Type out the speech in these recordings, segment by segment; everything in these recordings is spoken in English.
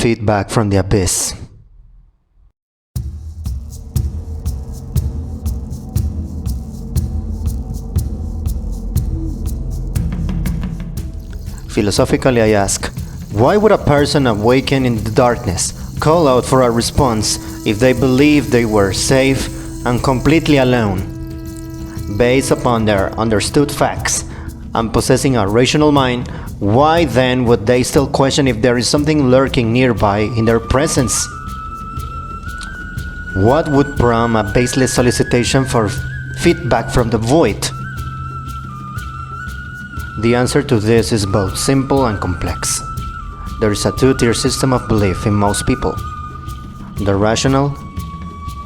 Feedback from the abyss. Philosophically, I ask, why would a person awaken in the darkness call out for a response if they believed they were safe and completely alone? Based upon their understood facts and possessing a rational mind, why then would they still question if there is something lurking nearby in their presence? What would prompt a baseless solicitation for feedback from the void? The answer to this is both simple and complex. There is a two-tier system of belief in most people. The rational,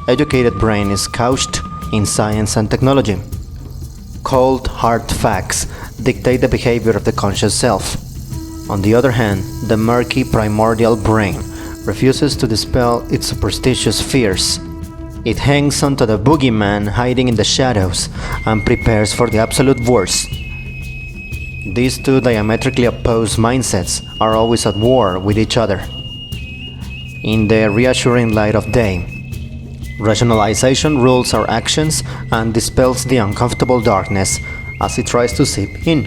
educated brain is couched in science and technology. Cold, hard facts dictate the behavior of the conscious self. On the other hand, the murky primordial brain refuses to dispel its superstitious fears. It hangs onto the boogeyman hiding in the shadows and prepares for the absolute worst. These two diametrically opposed mindsets are always at war with each other. In the reassuring light of day, rationalization rules our actions and dispels the uncomfortable darkness as it tries to seep in.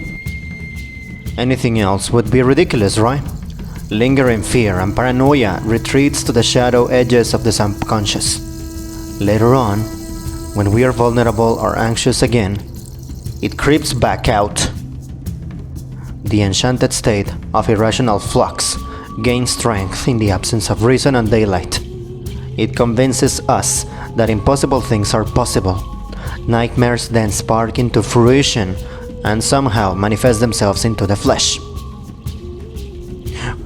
Anything else would be ridiculous, right? Lingering fear and paranoia retreats to the shadow edges of the subconscious. Later on, when we are vulnerable or anxious again, it creeps back out. The enchanted state of irrational flux gains strength in the absence of reason and daylight. It convinces us that impossible things are possible. Nightmares then spark into fruition and somehow manifest themselves into the flesh.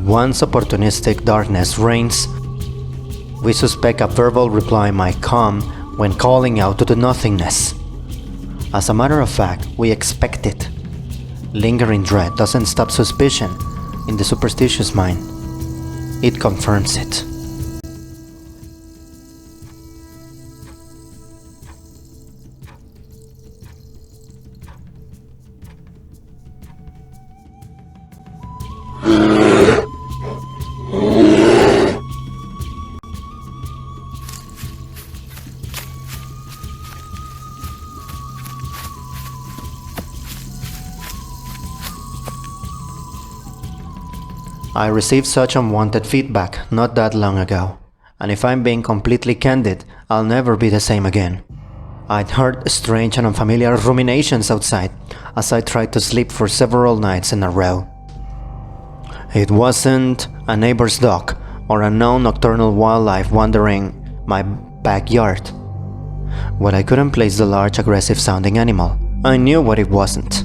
Once opportunistic darkness reigns, we suspect a verbal reply might come when calling out to the nothingness. As a matter of fact, we expect it. Lingering dread doesn't stop suspicion in the superstitious mind. It confirms it. I received such unwanted feedback not that long ago, and if I'm being completely candid, I'll never be the same again. I'd heard strange and unfamiliar ruminations outside as I tried to sleep for several nights in a row. It wasn't a neighbor's dog or a known nocturnal wildlife wandering my backyard. When I couldn't place the large aggressive sounding animal, I knew what it wasn't.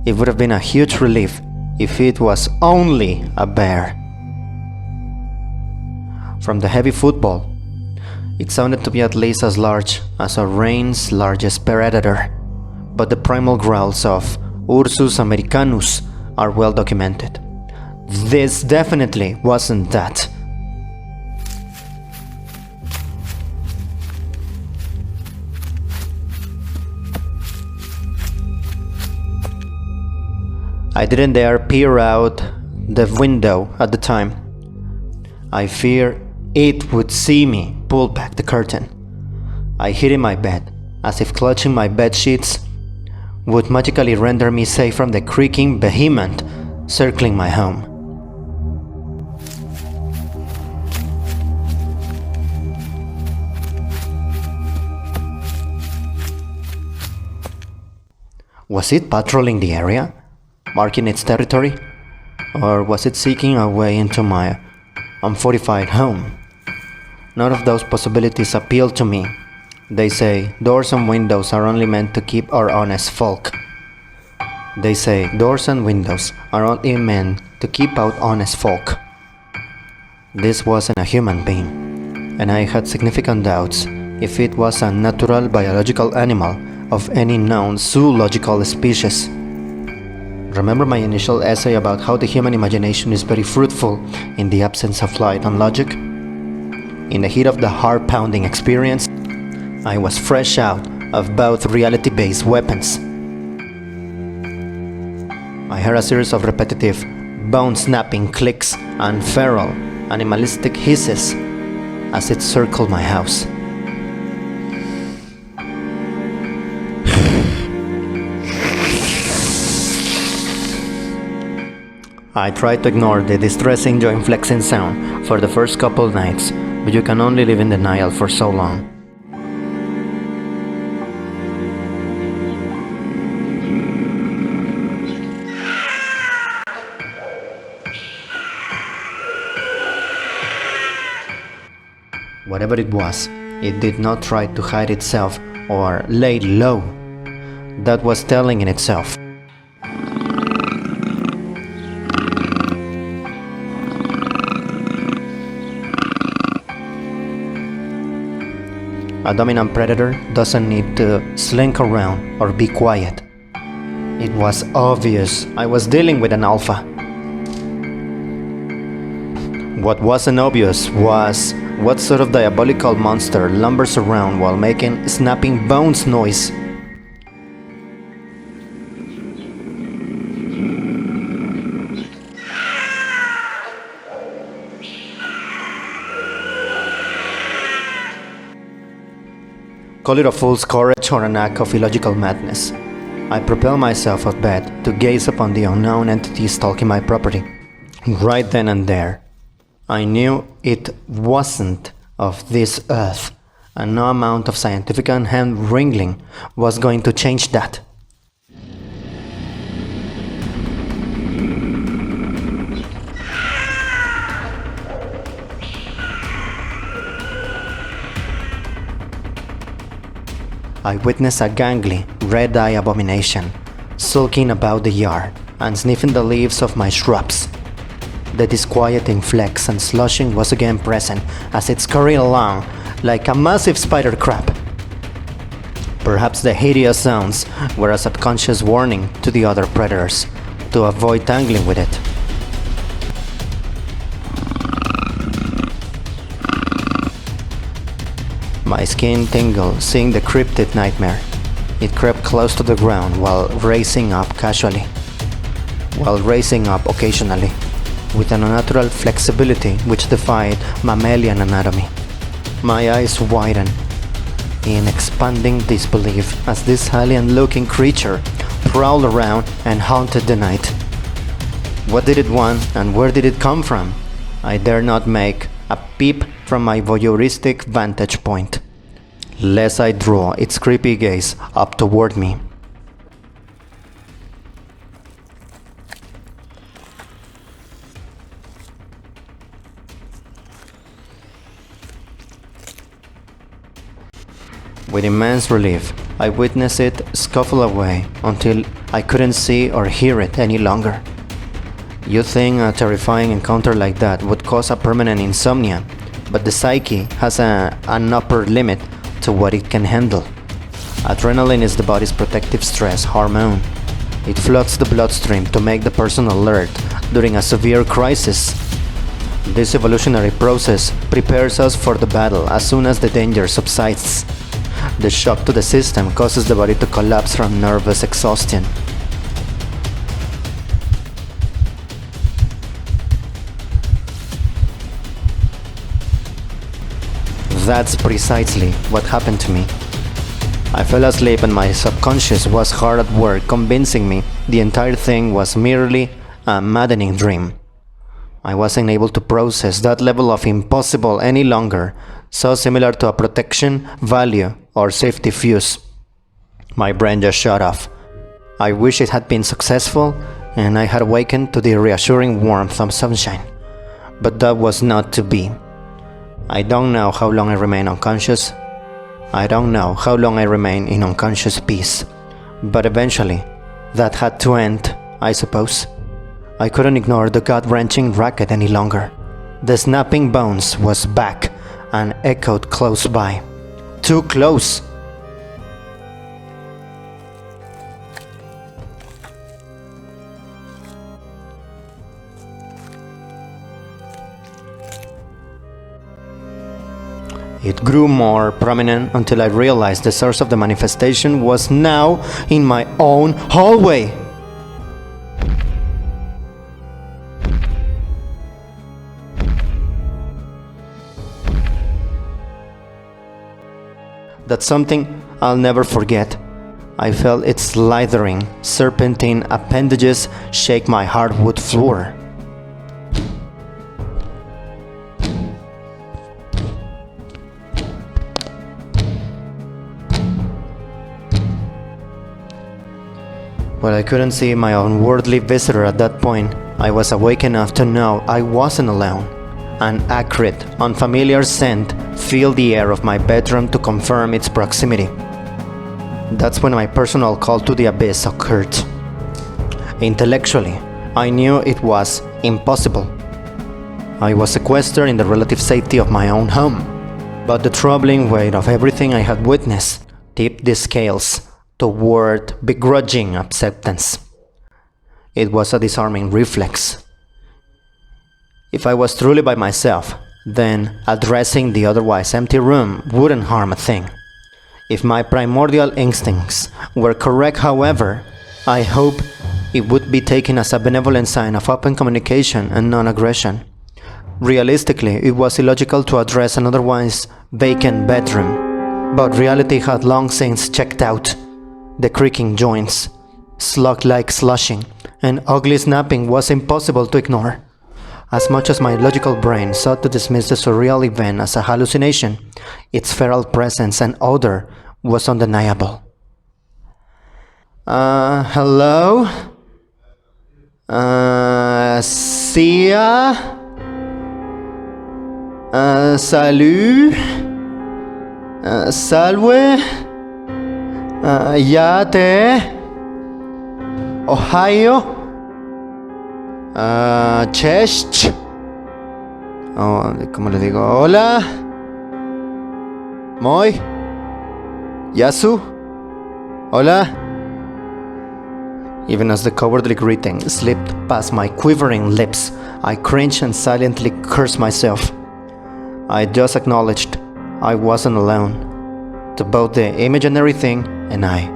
It would have been a huge relief if it was only a bear. From the heavy football, it sounded to be at least as large as a rain's largest predator, but the primal growls of Ursus americanus are well documented. This definitely wasn't that. I didn't dare peer out the window at the time. I feared it would see me pull back the curtain. I hid in my bed, as if clutching my bed sheets would magically render me safe from the creaking behemoth circling my home. Was it patrolling the area, marking its territory? Or was it seeking a way into my unfortified home? None of those possibilities appeal to me. They say doors and windows are only meant to keep our honest folk. They say doors and windows are only meant to keep out honest folk. This wasn't a human being, and I had significant doubts if it was a natural biological animal of any known zoological species. Remember my initial essay about how the human imagination is very fruitful in the absence of light and logic? In the heat of the heart-pounding experience, I was fresh out of both reality-based weapons. I heard a series of repetitive, bone-snapping clicks and feral, animalistic hisses as it circled my house. I tried to ignore the distressing joint flexing sound for the first couple nights, but you can only live in denial for so long. Whatever it was, it did not try to hide itself or lay low. That was telling in itself. A dominant predator doesn't need to slink around or be quiet. It was obvious I was dealing with an alpha. What wasn't obvious was what sort of diabolical monster lumbers around while making snapping bones noise. Call it a fool's courage or an act of illogical madness. I propelled myself out of bed to gaze upon the unknown entity stalking my property. Right then and there, I knew it wasn't of this earth, and no amount of scientific hand-wringing was going to change that. I witnessed a gangly, red-eye abomination, sulking about the yard and sniffing the leaves of my shrubs. The disquieting flecks and slushing was again present as it scurried along like a massive spider crab. Perhaps the hideous sounds were a subconscious warning to the other predators to avoid tangling with it. My skin tingled seeing the cryptid nightmare. It crept close to the ground while raising up occasionally, with an unnatural flexibility which defied mammalian anatomy. My eyes widened in expanding disbelief as this alien-looking creature prowled around and haunted the night. What did it want and where did it come from? I dare not make a peep from my voyeuristic vantage point, lest I draw its creepy gaze up toward me. With immense relief, I witnessed it scuffle away until I couldn't see or hear it any longer. You'd think a terrifying encounter like that would cause a permanent insomnia, but the psyche has an upper limit to what it can handle. Adrenaline is the body's protective stress hormone. It floods the bloodstream to make the person alert during a severe crisis. This evolutionary process prepares us for the battle as soon as the danger subsides. The shock to the system causes the body to collapse from nervous exhaustion. That's precisely what happened to me. I fell asleep and my subconscious was hard at work convincing me the entire thing was merely a maddening dream. I wasn't able to process that level of impossible any longer, so similar to a protection value or safety fuse. My brain just shut off. I wish it had been successful and I had awakened to the reassuring warmth of sunshine, but that was not to be. I don't know how long I remain unconscious. I don't know how long I remain in unconscious peace. But eventually, that had to end, I suppose. I couldn't ignore the gut-wrenching racket any longer. The snapping bones was back and echoed close by. Too close! It grew more prominent until I realized the source of the manifestation was now in my own hallway. That's something I'll never forget. I felt its slithering, serpentine appendages shake my hardwood floor. While I couldn't see my unworldly visitor at that point, I was awake enough to know I wasn't alone. An acrid, unfamiliar scent filled the air of my bedroom to confirm its proximity. That's when my personal call to the abyss occurred. Intellectually, I knew it was impossible. I was sequestered in the relative safety of my own home, but the troubling weight of everything I had witnessed tipped the scales toward begrudging acceptance. It was a disarming reflex. If I was truly by myself, then addressing the otherwise empty room wouldn't harm a thing. If my primordial instincts were correct, however, I hope it would be taken as a benevolent sign of open communication and non-aggression. Realistically, it was illogical to address an otherwise vacant bedroom, but reality had long since checked out. The creaking joints, slug-like slushing, and ugly snapping was impossible to ignore. As much as my logical brain sought to dismiss the surreal event as a hallucination, its feral presence and odor was undeniable. Hello? Sia? Salut? Salve? Yate? Ohio? Cześć? Oh, ¿cómo le digo? Hola? Moi? Yasu? Hola? Even as the cowardly greeting slipped past my quivering lips, I cringed and silently cursed myself. I just acknowledged I wasn't alone. To both the imaginary thing and I,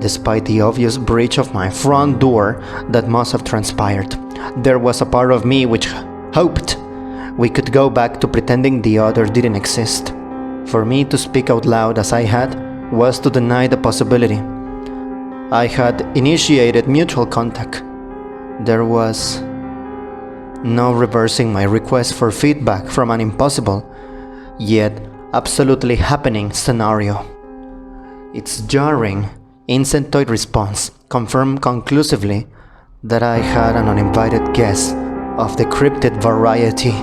despite the obvious breach of my front door that must have transpired, there was a part of me which hoped we could go back to pretending the other didn't exist. For me to speak out loud as I had was to deny the possibility. I had initiated mutual contact. There was no reversing my request for feedback from an impossible, yet absolutely happening scenario. Its jarring, insectoid response confirmed conclusively that I had an uninvited guest of the cryptid variety.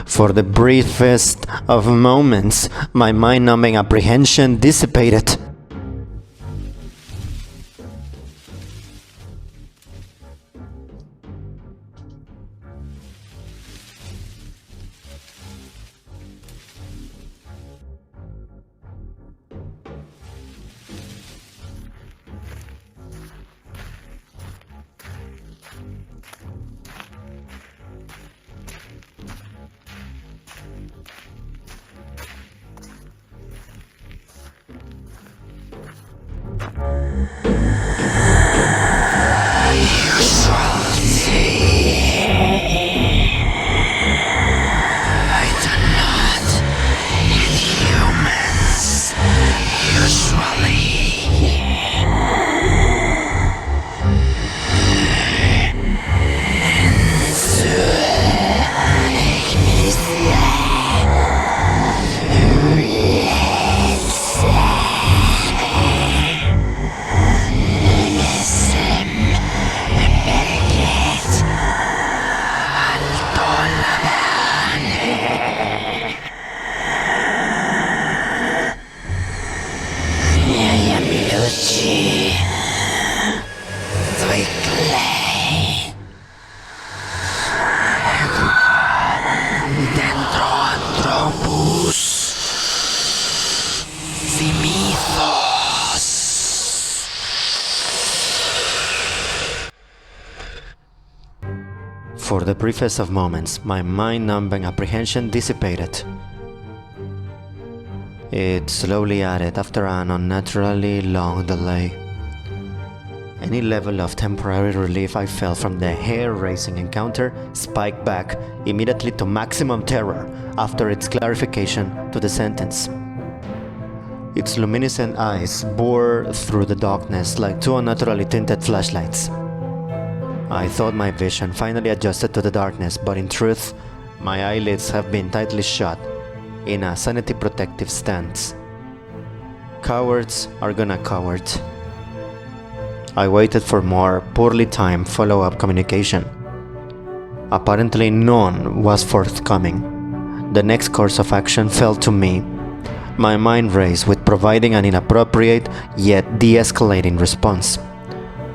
For the briefest of moments, my mind-numbing apprehension dissipated. For the briefest of moments, my mind-numbing apprehension dissipated. It slowly added after an unnaturally long delay. Any level of temporary relief I felt from the hair-raising encounter spiked back immediately to maximum terror after its clarification to the sentence. Its luminescent eyes bore through the darkness like two unnaturally tinted flashlights. I thought my vision finally adjusted to the darkness, but in truth, my eyelids have been tightly shut in a sanity protective stance. Cowards are gonna coward. I waited for more poorly timed follow-up communication. Apparently none was forthcoming. The next course of action fell to me. My mind raced with providing an inappropriate yet de-escalating response.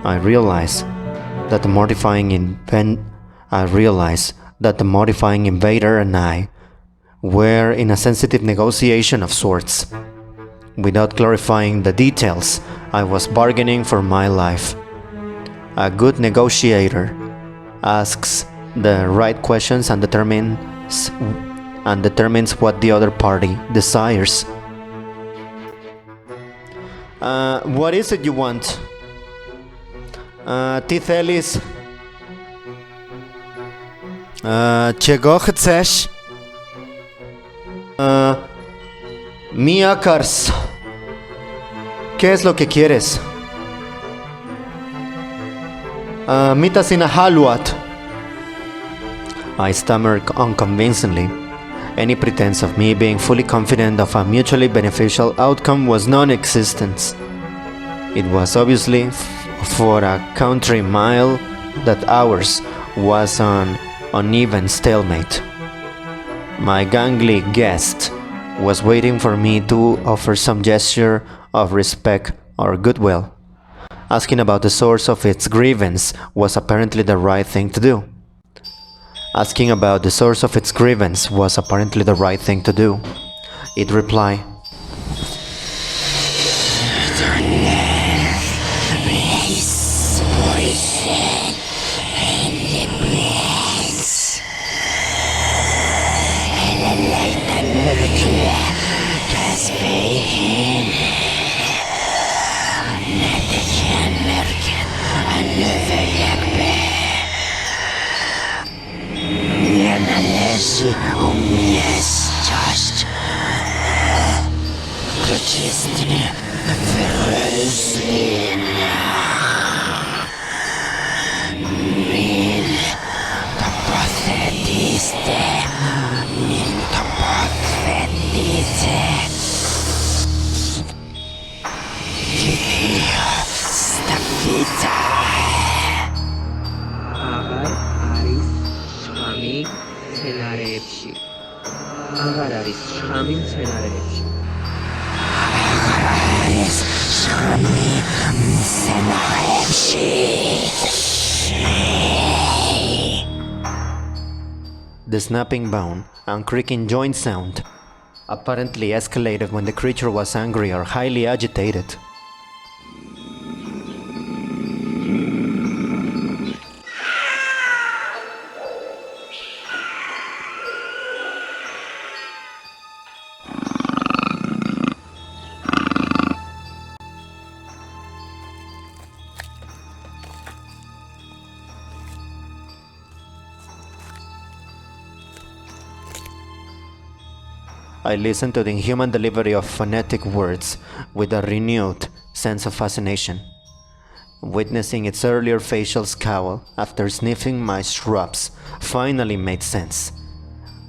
I realized that the mortifying invader and I were in a sensitive negotiation of sorts. Without clarifying the details, I was bargaining for my life. A good negotiator asks the right questions and determines what the other party desires. What is it you want? Ty Ellis. Czego chcesz? Mia Cars. ¿Qué es lo que quieres? Mitas in a halwat. I stammered unconvincingly. Any pretense of me being fully confident of a mutually beneficial outcome was non-existent. It was obviously for a country mile that ours was an uneven stalemate. My gangly guest was waiting for me to offer some gesture of respect or goodwill. Asking about the source of its grievance was apparently the right thing to do. It replied, The snapping bone and creaking joint sound apparently escalated when the creature was angry or highly agitated. I listened to the inhuman delivery of phonetic words with a renewed sense of fascination. Witnessing its earlier facial scowl after sniffing my shrubs finally made sense.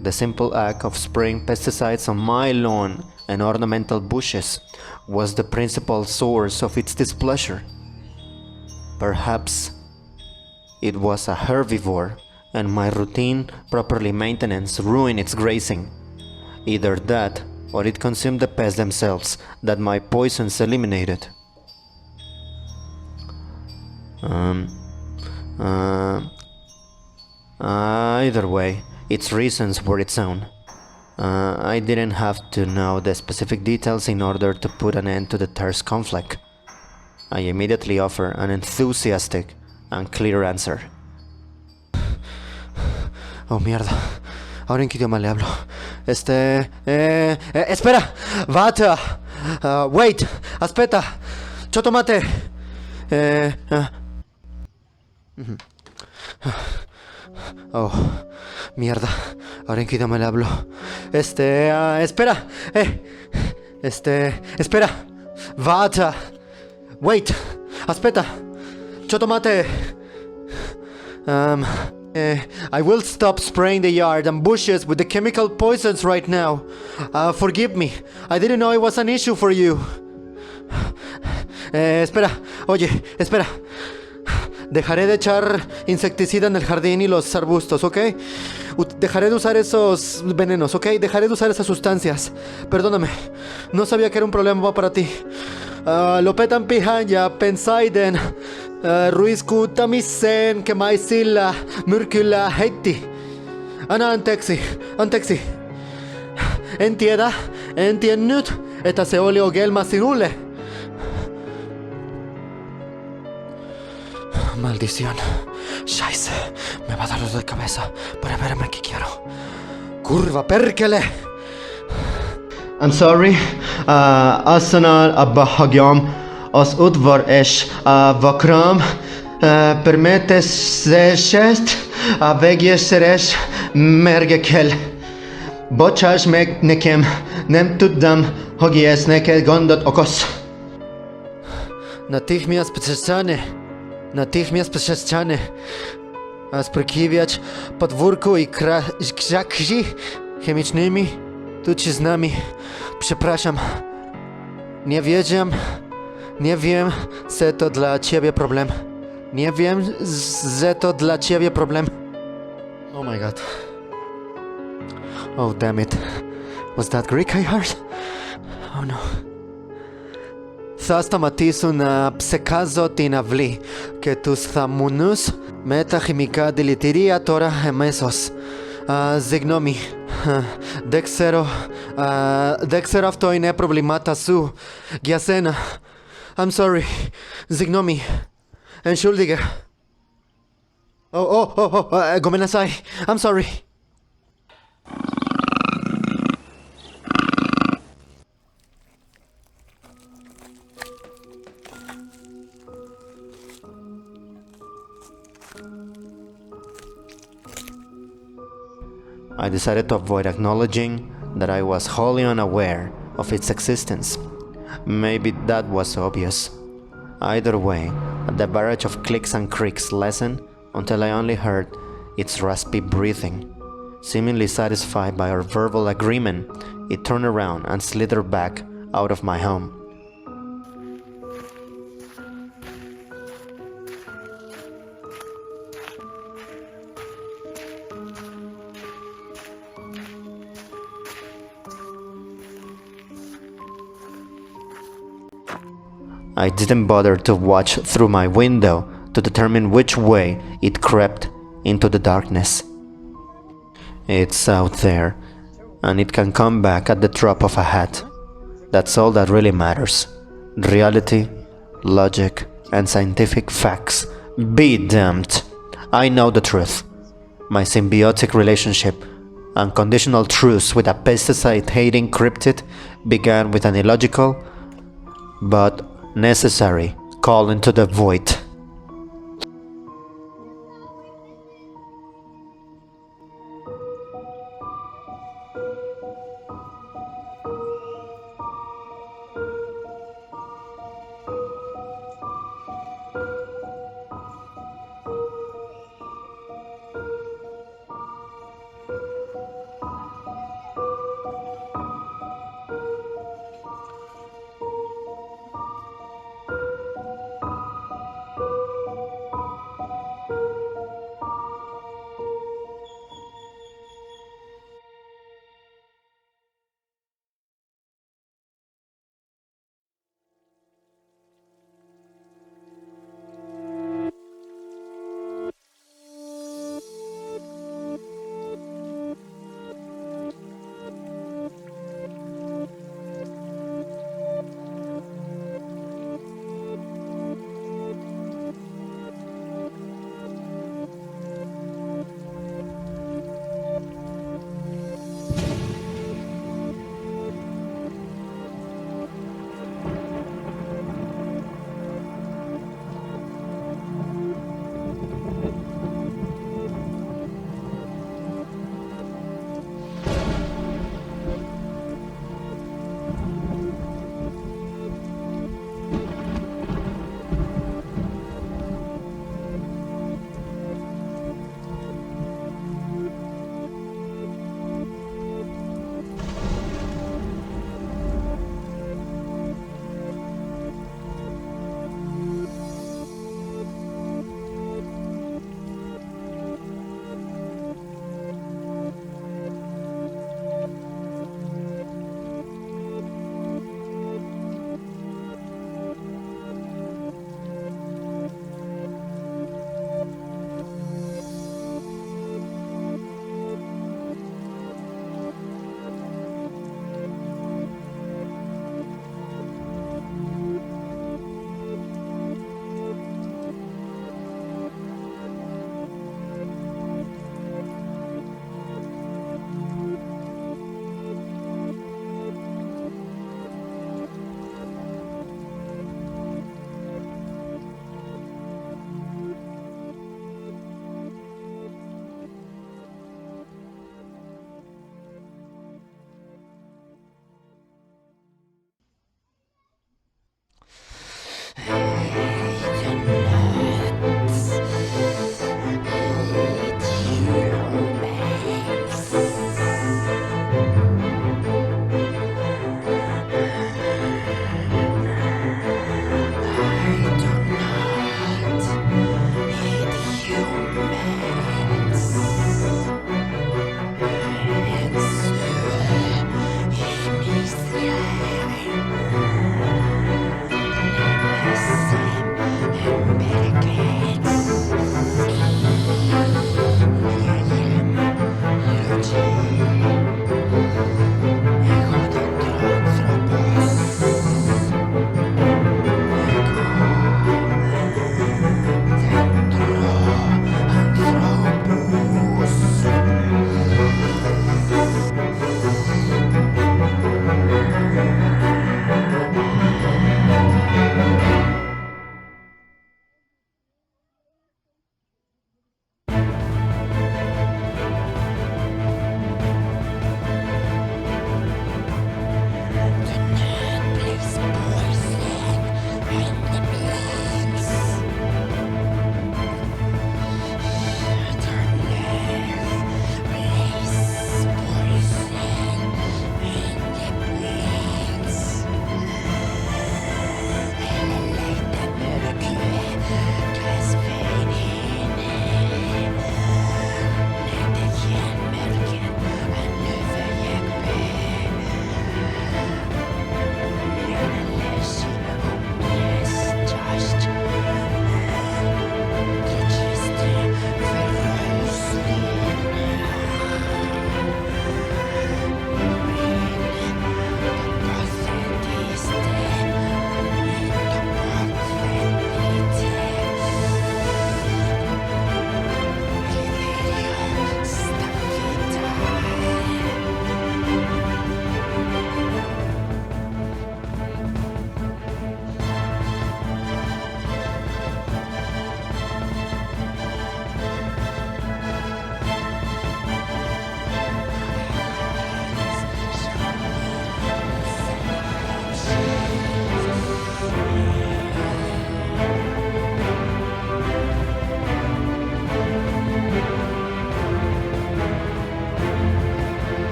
The simple act of spraying pesticides on my lawn and ornamental bushes was the principal source of its displeasure. Perhaps it was a herbivore, and my routine, properly maintenance, ruined its grazing. Either that, or it consumed the pests themselves that my poisons eliminated. Um, Either way, its reasons were its own. I didn't have to know the specific details in order to put an end to the terse conflict. I immediately offer an enthusiastic and clear answer. Oh, mierda. Ahora en qué idioma le hablo. Espera. Vata. Wait. Aspetta. Chotomate. Oh, mierda. Ahora en qué idioma le hablo. Espera. Espera. Vata. Wait. Aspetta. Chotomate. I will stop spraying the yard and bushes with the chemical poisons right now. Forgive me. I didn't know it was an issue for you. Espera. Oye, espera. Dejaré de echar insecticida en el jardín y los arbustos, ¿ok? Dejaré de usar esos venenos, ¿ok? Dejaré de usar esas sustancias. Perdóname. No sabía que era un problema para ti. Lopetan pihanya, pensaiden, ruisku tamisen, kemaisilla, myrkyllä heitti. Ana anteeksi. En tiennyt, että se oli ongelma sinulle. Maldición. Scheiße. Me va a dar dolor de cabeza para verme que quiero. Curva perkele. I'm sorry. Asana abahagyam az udvar és vakram permetesest a vegyeseres mergekel. Bocsáss meg nekem, nem tudtam, hogy ez neked gondot okoz. Natychmiast przestrzane. A sprykiwiać podwórku i krzaki chemicznymi tuż z nami. Przepraszam. Nie wiem, że to dla ciebie problem. Oh my god. Oh damn it. Was that Greek I heard? Oh no. Θα σταματήσω να ψεκάζω την αυλή και τους θαμούνους με τα χημικά δηλητηρία τώρα εμέσως. Συγγνώμη. Δεν ξέρω αυτό είναι προβλήματα σου για σένα. I'm sorry. Συγγνώμη. Entschuldige. Gomenasai. I'm sorry. I decided to avoid acknowledging that I was wholly unaware of its existence. Maybe that was obvious. Either way, the barrage of clicks and creaks lessened until I only heard its raspy breathing. Seemingly satisfied by our verbal agreement, it turned around and slithered back out of my home. I didn't bother to watch through my window to determine which way it crept into the darkness. It's out there, and it can come back at the drop of a hat. That's all that really matters. Reality, logic, and scientific facts. Be damned. I know the truth. My symbiotic relationship, unconditional truce with a pesticide-hating cryptid began with an illogical but necessary call into the void.